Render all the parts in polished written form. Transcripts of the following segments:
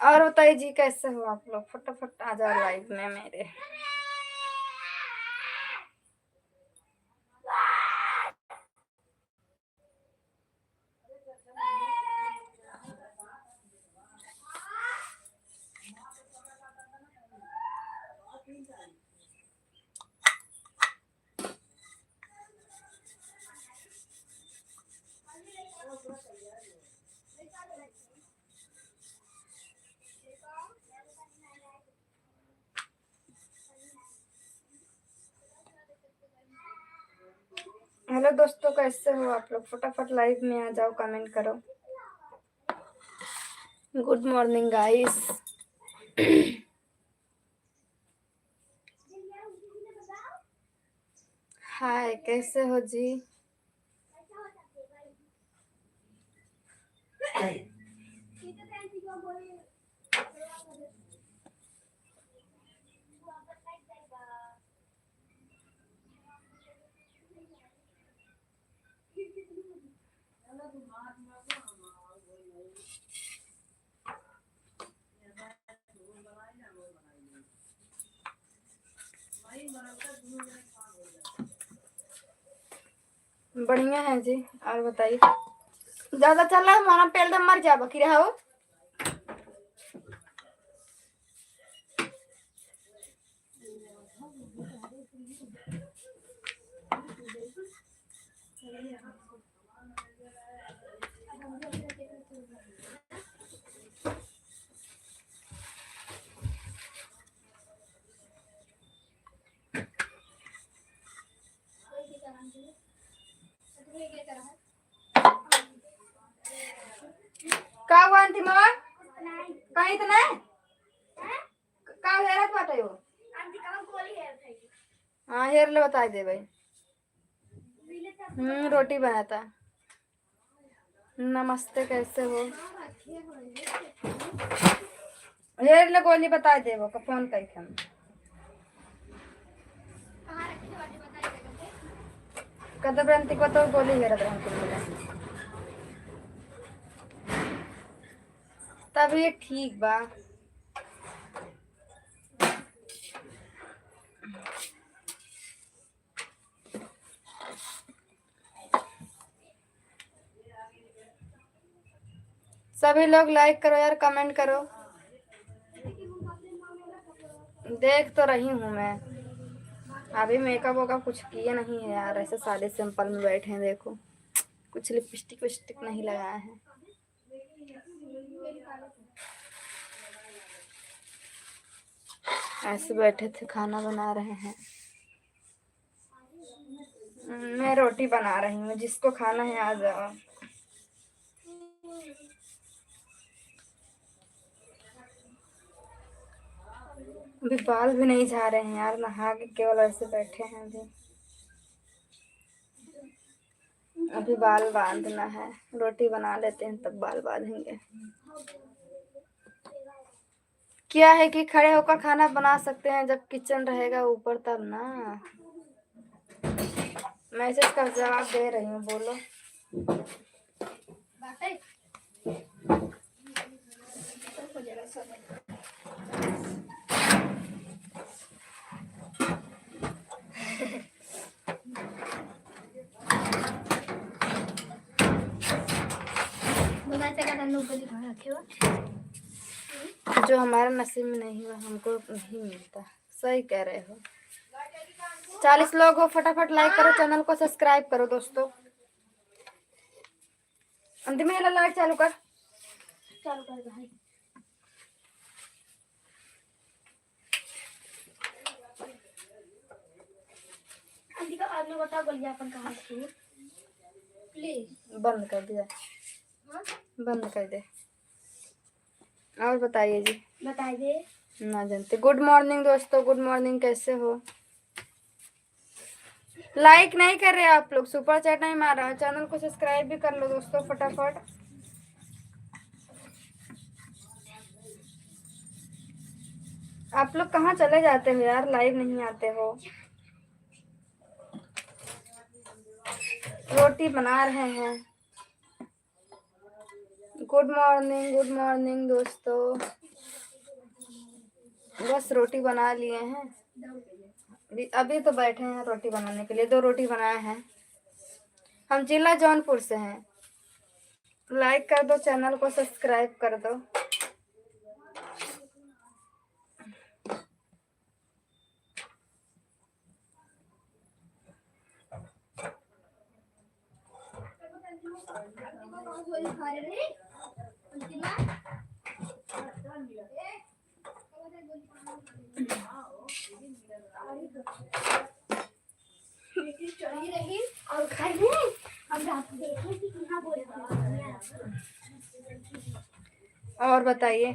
और बताइए जी, कैसे हो आप लोग? फटाफट आ जाओ लाइव में मेरे। हेलो दोस्तों, कैसे हो आप लोग? फटाफट लाइव में आ जाओ, कमेंट करो। Good morning guys. हाय, कैसे हो जी? बढ़िया है जी। और बताइए, ज्यादा चल रहा है मोना पेल दम मर जाबो कि रहो। का हुआ अंतिम और कहीं तो नहीं का हेरत बाटे हो। हाँ, हेर ले बता दे भाई। रोटी बनाता। नमस्ते, कैसे हो? हेर ले गोली बता दे वो का फोन करके हम कद बेंती को तो गोली हेरत रहन के मिले तब ये ठीक बा। सभी लोग लाइक करो यार, कमेंट करो। देख तो रही हूँ मैं। अभी मेकअप वेकअप कुछ किए नहीं है यार, ऐसे सादे सिंपल में बैठे हैं। देखो, कुछ लिपस्टिक विस्टिक नहीं लगाया है। ऐसे बैठे थे, खाना बना रहे हैं। मैं रोटी बना रही हूँ, जिसको खाना है आ जाओ। अभी बाल भी नहीं जा रहे हैं यार, नहा के केवल ऐसे बैठे हैं। अभी बाल बांधना है, रोटी बना लेते हैं तब बाल बांधेंगे। क्या है कि खड़े होकर खाना बना सकते हैं, जब किचन रहेगा ऊपर तब ना। मैसेज का जवाब दे रही हूँ, बोलो। जो हमारा नसीब में नहीं हुआ हमको नहीं मिलता। सही कह रहे हो। 40 लोग हो, फटाफट लाइक करो, चैनल को सब्सक्राइब करो दोस्तों। अंतिम में लाइट चालू कर भाई। आदमी बता गोलियापन कहाँ रखी? प्लीज बंद कर दिया। बंद कर दे। और बताइए जी। बताइए ना जानते। गुड मॉर्निंग दोस्तों, गुड मॉर्निंग, कैसे हो? लाइक नहीं कर रहे आप लोग, सुपर चैट नहीं मार रहा है। चैनल को सब्सक्राइब भी कर लो दोस्तों फटाफट। आप लोग कहाँ चले जाते हो यार, लाइव नहीं आते हो। रोटी बना रहे हैं। गुड मॉर्निंग दोस्तों। बस रोटी बना लिए हैं, अभी तो बैठे हैं रोटी बनाने के लिए। 2 रोटी बनाए हैं। हम जिला जौनपुर से हैं। लाइक कर दो, चैनल को सब्सक्राइब कर दो। और बताइए,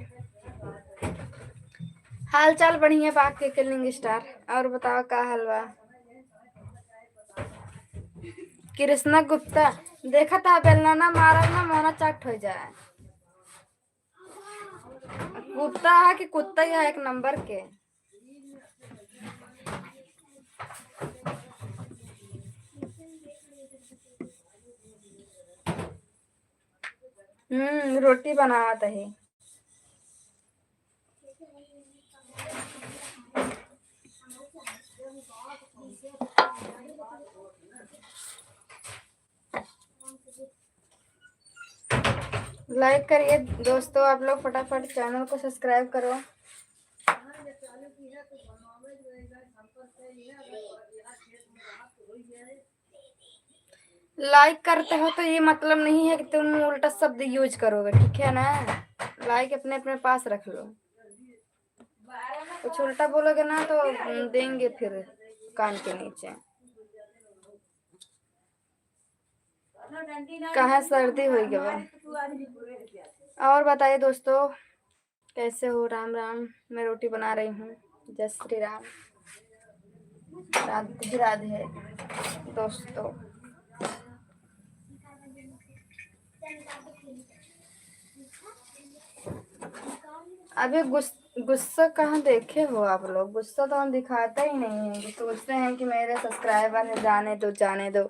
हाल चाल बढ़िया बाग के किलिंग स्टार। और बताओ का हलवा। कृष्णा गुप्ता देखा था बेलना ना मारा ना मोना चट हो जाए। गुप्ता है कि कुत्ता ही है एक नंबर के। रोटी बनावत है। लाइक करिए दोस्तों, आप लोग फटाफट चैनल को सब्सक्राइब करो। लाइक करते हो तो ये मतलब नहीं है कि तुम उल्टा शब्द यूज करोगे, ठीक है ना। लाइक अपने अपने पास रख लो। कुछ उल्टा बोलोगे ना तो देंगे फिर कान के नीचे। कहाँ सर्दी हुई गवा। और बताइए दोस्तों, कैसे हो। राम राम। मैं रोटी बना रही हूँ। जय श्री राम। राधे राधे दोस्तों। अभी गुस्सा कहाँ देखे हो आप लोग। गुस्सा तो हम दिखाता ही नहीं है। सोचते हैं कि मेरे सब्सक्राइबर है, जाने दो जाने दो।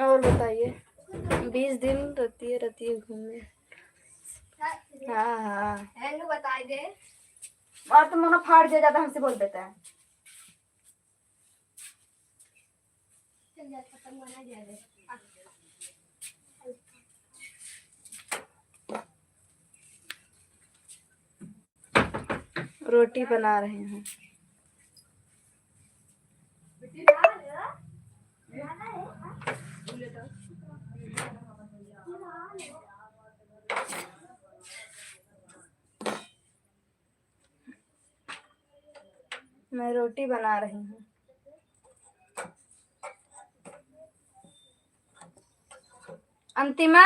और बताइए, 20 दिन रहती है घूमने। हाँ हाँ बताई दे। और तुम मनो फाड़ दिया जाता हमसे बोल देता है। रोटी बना रहे हैं। मैं रोटी बना रही हूँ। अंतिमा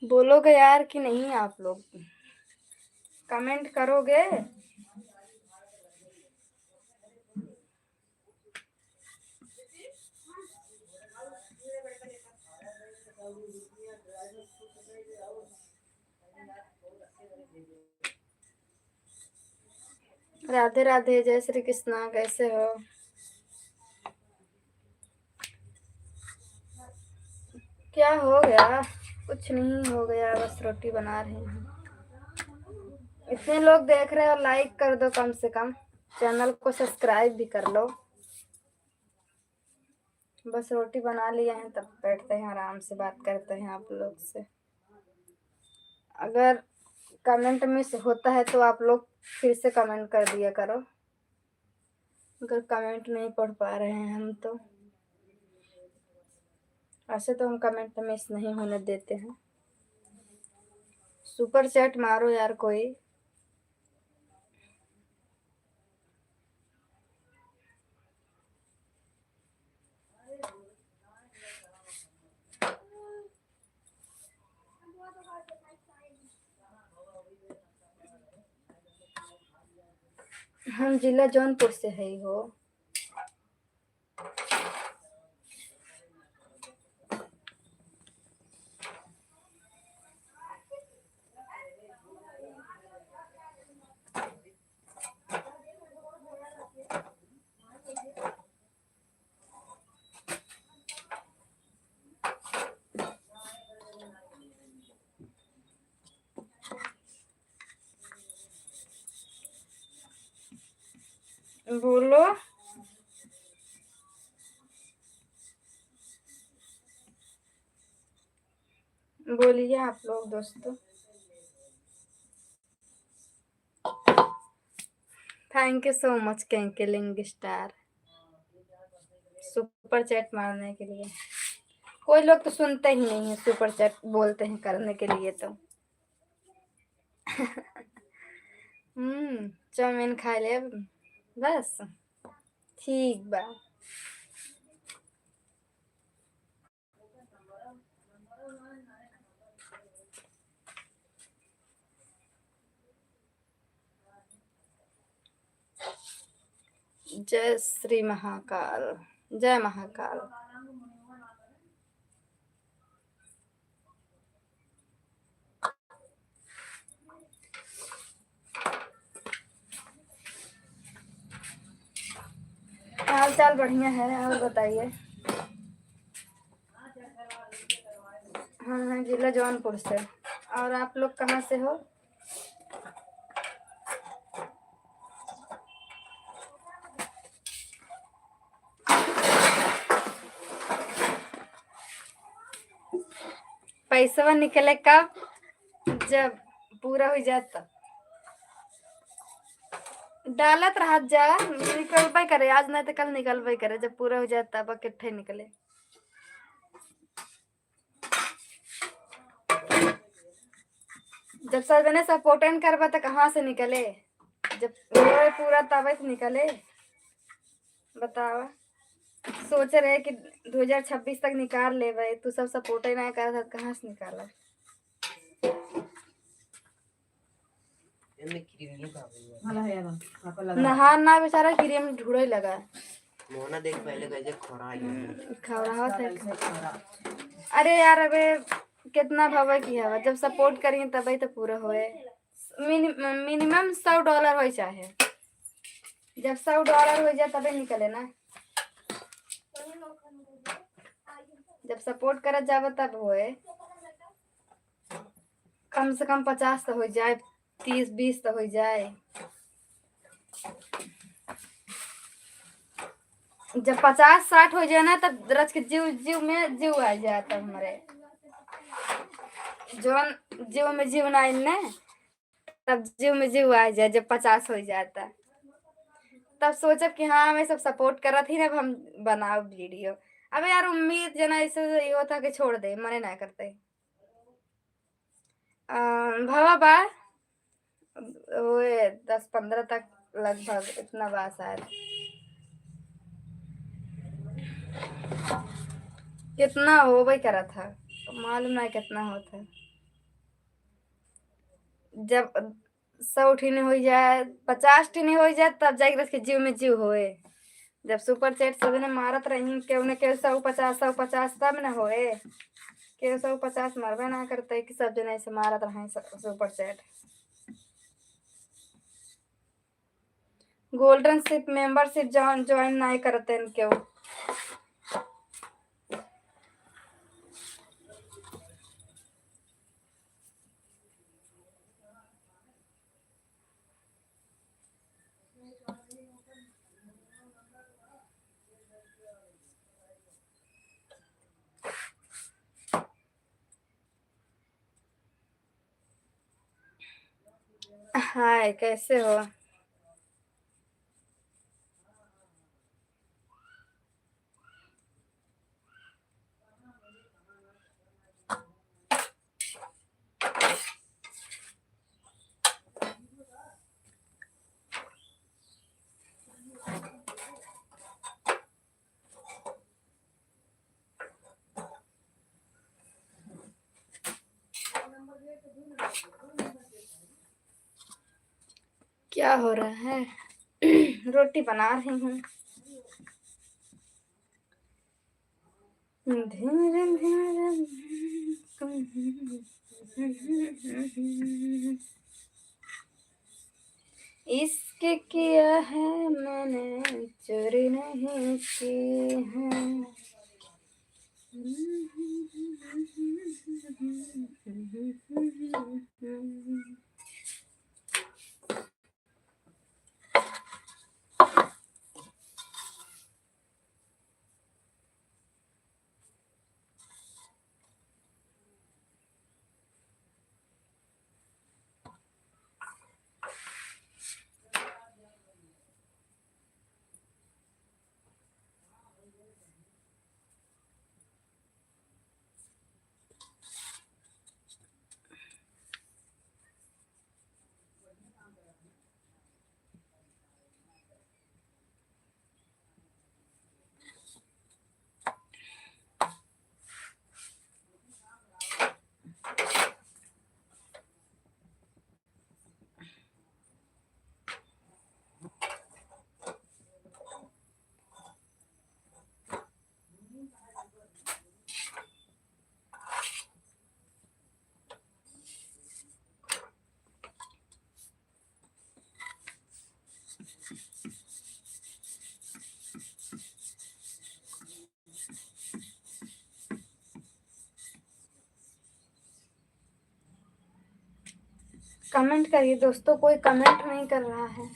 बोलोगे यार कि नहीं। आप लोग कमेंट करोगे। राधे राधे, जय श्री कृष्णा। कैसे हो। क्या हो गया। कुछ नहीं हो गया, बस रोटी बना रहे हैं। इतने लोग देख रहे हो, लाइक कर दो कम से कम। चैनल को सब्सक्राइब भी कर लो। बस रोटी बना लिए हैं, तब बैठते हैं आराम से बात करते हैं आप लोग से। अगर कमेंट मिस होता है तो आप लोग फिर से कमेंट कर दिया करो। अगर कमेंट नहीं पढ़ पा रहे हैं हम तो, ऐसे तो हम कमेंट मिस नहीं होने देते हैं। सुपर चैट मारो यार कोई। हम जिला जौनपुर से है ही हो। बोलो। बोलिए आप लोग दोस्तों। थैंक यू सो मच कैंकेलिंग स्टार सुपर चैट मारने के लिए। कोई लोग तो सुनते ही नहीं है, सुपर चैट बोलते हैं करने के लिए तो। चाउमीन खा ले बस। ठीक बा। जय श्री महाकाल। जय महाकाल। हाल चाल बढ़िया है, और बताइए। हाँ, जिला जौनपुर से। और आप लोग कहाँ से हो? पैसा निकले कब? जब पूरा हो जाता डालत रहा जा निकल करे, आज नहीं तो कल निकल करे, जब पूरा हो जाए तब इकट्ठे निकले। जब सजने सपोर्टन करबा तो कहाँ से निकले? जब पूरा तब तो निकले। बताओ। सोच रहे कि 2026 तक निकाल ले भाई, तू सब सपोर्ट ही नहीं कर, कहाँ से निकाला? नहा ना बेचारा क्रीम ढूंढे लगा। मोना देख पहले कैसे खौरा था। अरे यार अबे कितना भवा की हवा, जब सपोर्ट करेंगे तभी तो पूरा होए। मिनिमम $100 हो चाहे। जब $100 हो जाए तभी निकले ना। जब सपोर्ट करा जावे तब होए। कम से कम 50 तो हो जाए, 30-20 तो हो जाए। जब 50-60 हो जाए ना तब रच के जीव जीव में जीव आ जाता हमारे। जौन जीव में जीव ना इन्ने, तब जीव में जीव आ जाए जब 50 हो जाता। तब सोचा कि हाँ मैं सब सपोर्ट कर रहा थी ना, अब हम बनाओ वीडियो। अबे यार उम्मीद जना ऐसे ये होता कि छोड़ दे, मने ना करते। भवा बा वो 10-15 तक लगभग इतना बा शायद। कितना हो भाई करा था मालूम नहीं कितना होता। जब 100 ठीने हो जाए, 50 ठीने हो जाए तब जाके के जीव में जीव होए। जब सुपर चैट सब ने मारत रही केहू ने केहू 150 तब न होए। केहू 150 मरबे ना करते कि सब जने ऐसे मारत रहे super chat. Golden ship membership join नहीं करते क्यों? हाय कैसे हो? क्या हो रहा है? रोटी बना रही हूँ। इश्क किया है मैंने, चोरी नहीं की है। कमेंट करिए दोस्तों, कोई कमेंट नहीं कर रहा है।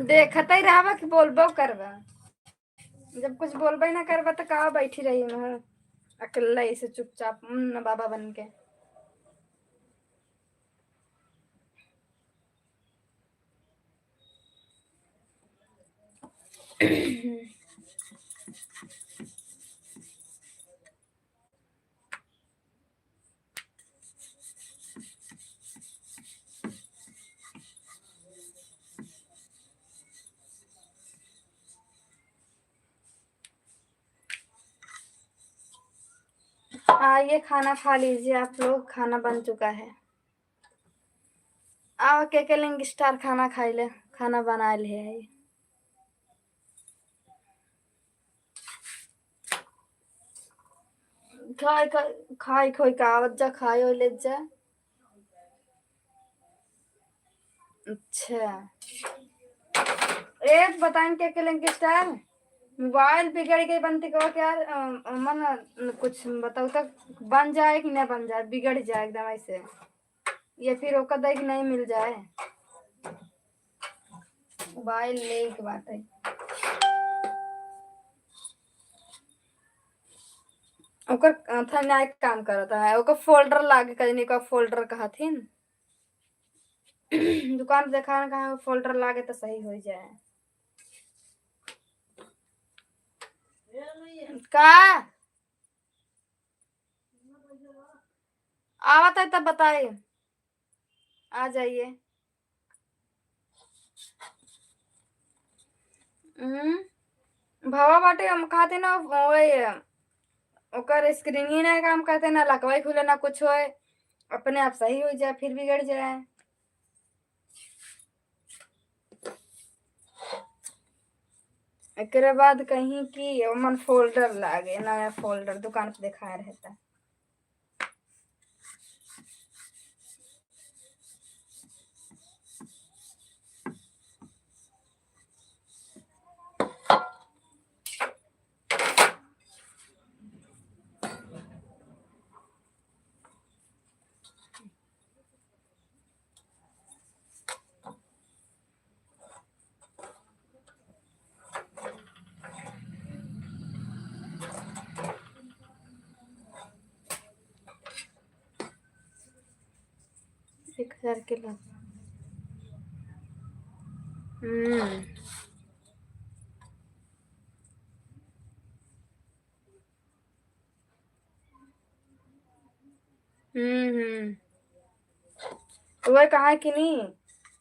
देखते ही रहबा कि बोलबो करबा। जब कुछ बोलबे ना करबा तो कहाँ बैठी रही मैं अकेला ऐसे चुपचाप बाबा बन के। आइए खाना खा लीजिए आप लोग, खाना बन चुका है। आओ के लिंग स्टार खाना खाई ले, खाना बना ले है। खाए खाए खोई का आवत जा, खाए हो ले जा। अच्छा एक बताएं के लिंग स्टार मोबाइल बिगड़ गई बनती को क्या मन कुछ बताओ तक बन जाए कि नहीं बन जाए, बिगड़ जाए एकदम ऐसे, या फिर ओका दे कि नहीं मिल जाए। मोबाइल ले के बात है। ओकर था ना एक काम करता है, ओकर फोल्डर लागे कजनी का फोल्डर कहथिन। दुकान पे देखा कहा फोल्डर लागे तो सही हो जाए। का आवत है तब बताइए, आ जाइए। भावा बाटे हम कहते ना वही ओकर स्क्रीन ही ना काम करते, ना लकवाई खुले ना कुछ होए, अपने आप सही हो जाए फिर बिगड़ जाए। एक बाद कहीं की मन फोल्डर लागे, नया फोल्डर दुकान पे दिखाया रहता। 1000 के लाभ। वह कहा कि नहीं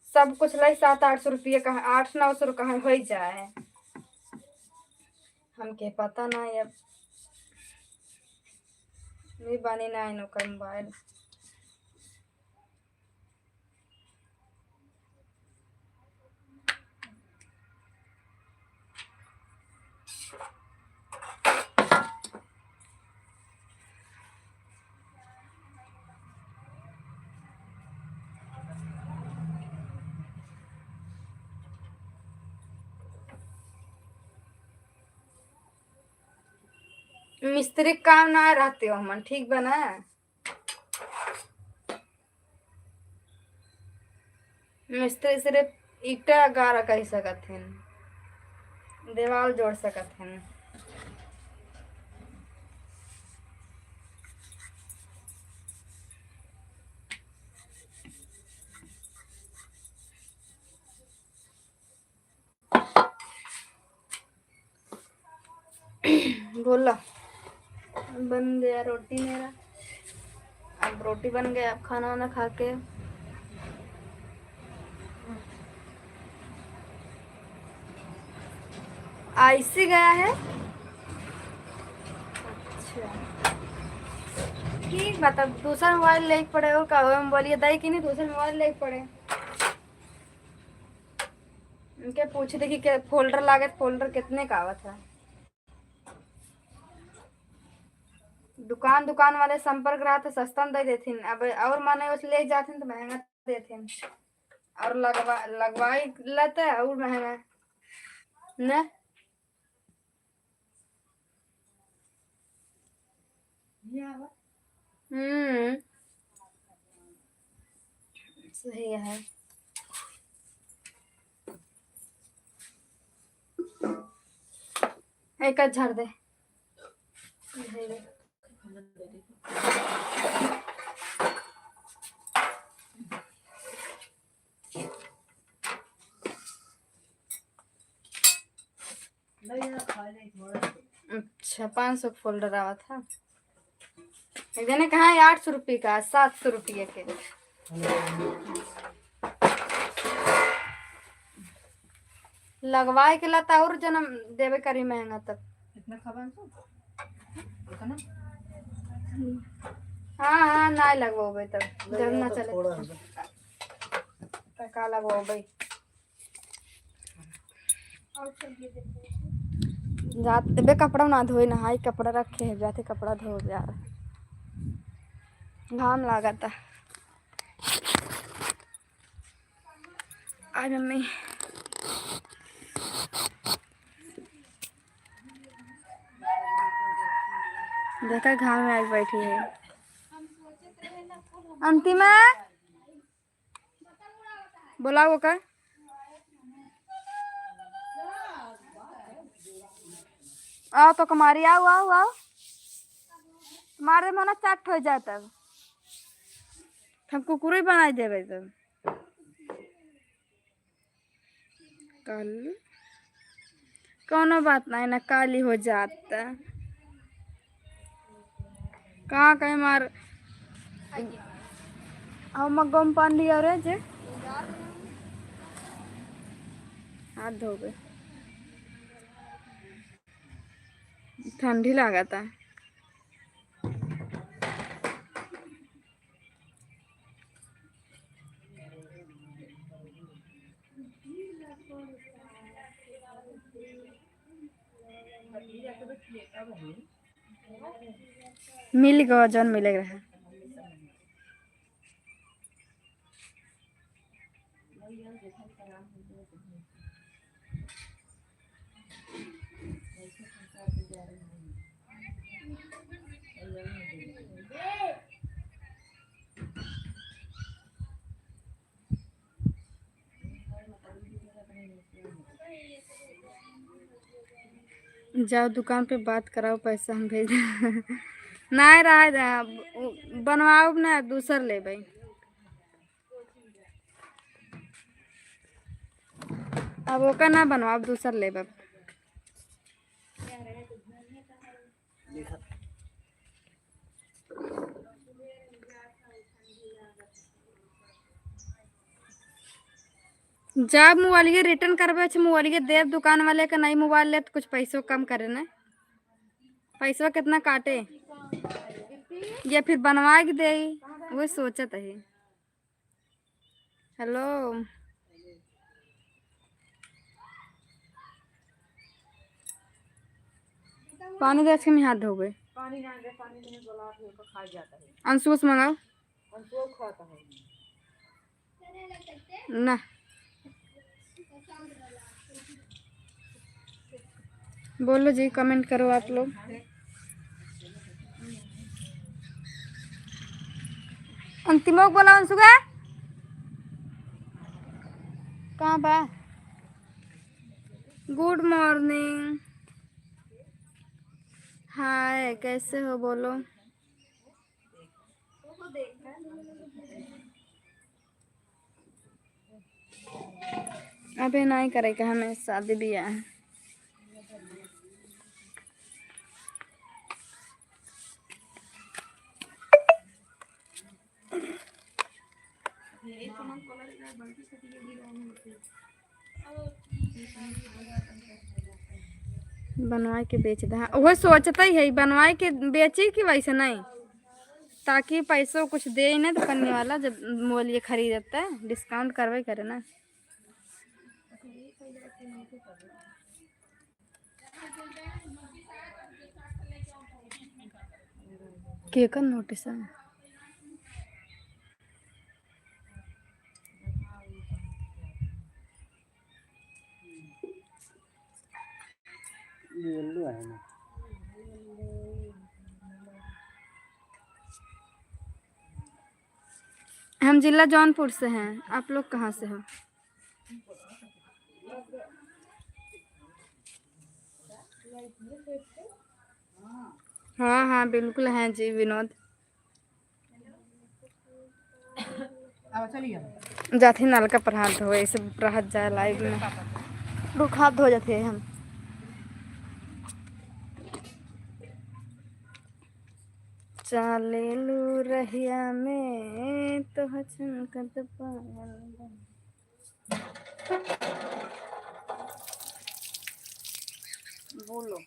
सब कुछ लाई 700-800 रुपये का 800-900 का हो ही जाए हमके पता ना अब नहीं बनी ना इन का मोबाइल मिस्त्री काम ना रहते हो हम ठीक बना मिस्त्री सिर्फ ईटा गारा कर सकत हैं दीवार जोड़ सकत हैं बोला बन गया रोटी मेरा अब रोटी बन गया अब खाना वाना खा के आईसी गया है अच्छा ठीक मतलब दूसरा मोबाइल ले पड़े और का बोलिए दाई कि नहीं दूसरा मोबाइल ले पड़े उनके पूछे थे कि फोल्डर लागत फोल्डर कितने का आवा था दुकान वाले संपर्क रहा तो सस्ता में दे देथिन अब और माने उस ले जाथिन तो महंगा देथिन और लगवाई लेते और महंगा न सही है एक झाड़ दे अच्छा 500 फोल्डर आवा था मैंने कहा 800 रुपये का 700 रुपये के लगवाए के लाता और जन्म देवे करी महंगा तक इतना खबर हाँ ना लगवाओ तब जब ना चले का लगवाओ भाई जाते बे कपड़ा ना धोए नहाई कपड़ा रखे है जाते कपड़ा धो यार घाम लगा था आज मम्मी देखा घाम में आज बैठी है अंतिमा बोलाओ का आओ तो कुमारी आओ आओ आओ मारे मना चाट हो जाता हम कुकुर ही बनाई देवे तब कल कोनो बात नहीं ना काली हो जाता कहाँ कहीं मार हम गम पान लिया रे जे हाथ धो गए ठंडी लगा था मिल गया जन मिलेगा जाओ दुकान पे बात कराओ पैसा हम भेज नहीं रहा बनवाओ ना दूसर ले भाई अब वो का ना बनवा, अब दूसरा ले अब। जब मोबाइल रिटर्न करबे मोबाइल देव दुकान वाले का नहीं मोबाइल ले तो कुछ पैसों कम करे ना, पैसा कितना काटे या फिर बनवा के दे, वो सोचत है। हेलो पानी दे के मैं हाथ धो गए। पानी ना दे, पानी में गला के खा जाता है। अंशुस मंगाओ, अंशुस खाता है ना। बोलो जी, कमेंट करो आप लोग। अंतिमों बोला अंशु का कहाँ बा। गुड मॉर्निंग, हाय कैसे हो बोलो। अभी नहीं करेगा, हमें शादी ब्याह है। बनवाए के बेच दे, वो सोचता ही है बनवाए के बेची कि वैसे नहीं, ताकि पैसों कुछ दे ना दुकान वाला जब बोलिए खरीदता है डिस्काउंट करवे करे ना। केकर नोटिस है। हम जिला जौनपुर से हैं, आप लोग कहाँ से हो। हाँ हाँ बिल्कुल हैं जी विनोद। जाते नलका पर हाथ धोए, इसे हाथ जाए लाइव में रुख हाथ धो जाते हैं हम। चाले लू रहिया में तो हचनकत पायल। बोलो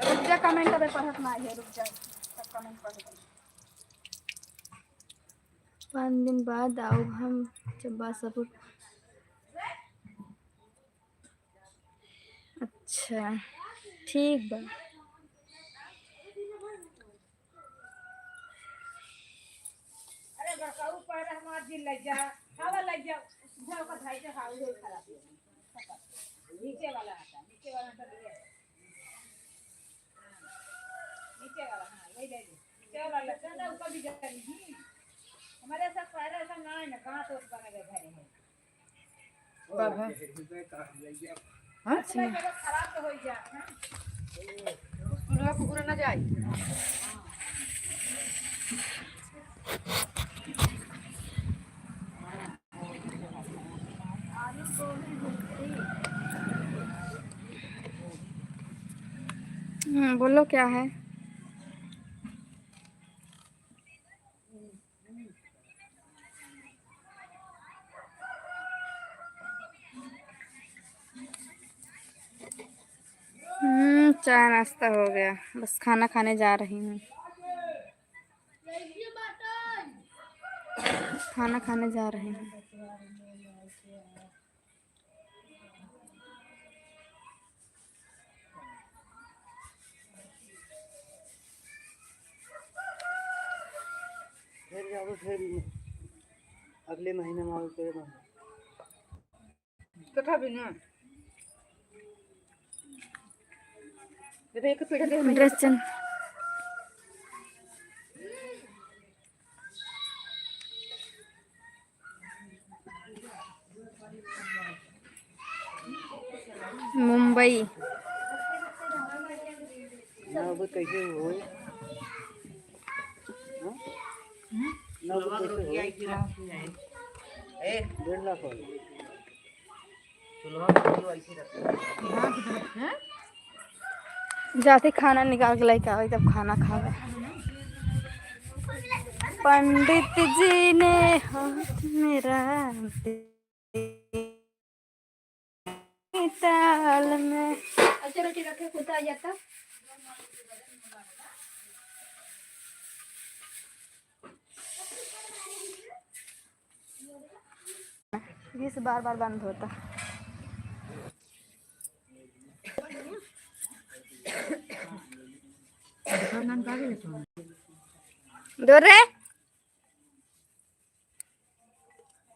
रुक जा, कमेंट अबे पढ़त ना है, रुक जा तब कमेंट पढ़। 5 दिन बाद आओ हम चब्बा सब। अच्छा ठीक बा। अरे बकाऊ पर हमार दिल लग जा, हवा लग जा, जाओ का भाई से हाल हो खराब है। नीचे वाला आता, नीचे वाला तो ये नीचे वाला, हां वही दे दे। नीचे वाला लगता ना ऊपर भी जाता नहीं, हमारे साथ पैर ऐसा ना है ना, कहां तो उसका लगे घर है बाबा। हां अच्छा खराब तो हो गया ना, पूरा पूरा ना जाए। बोलो क्या है। चाय नाश्ता हो गया, बस खाना खाने जा रही हूँ। खाना खाने जा रही हूँ। फिर अगले महीने में कथा भी ना ड्रेस चेंज मुंबई। कैसे हो? 1.5 लाख जाते खाना निकाल के लेके आवे तब खाना खावे। पंडित जी ने हाथ मेरा ताल में। अच्छा रोटी रखे खुद आ जाता। इस बार बार बंद होता। दो रे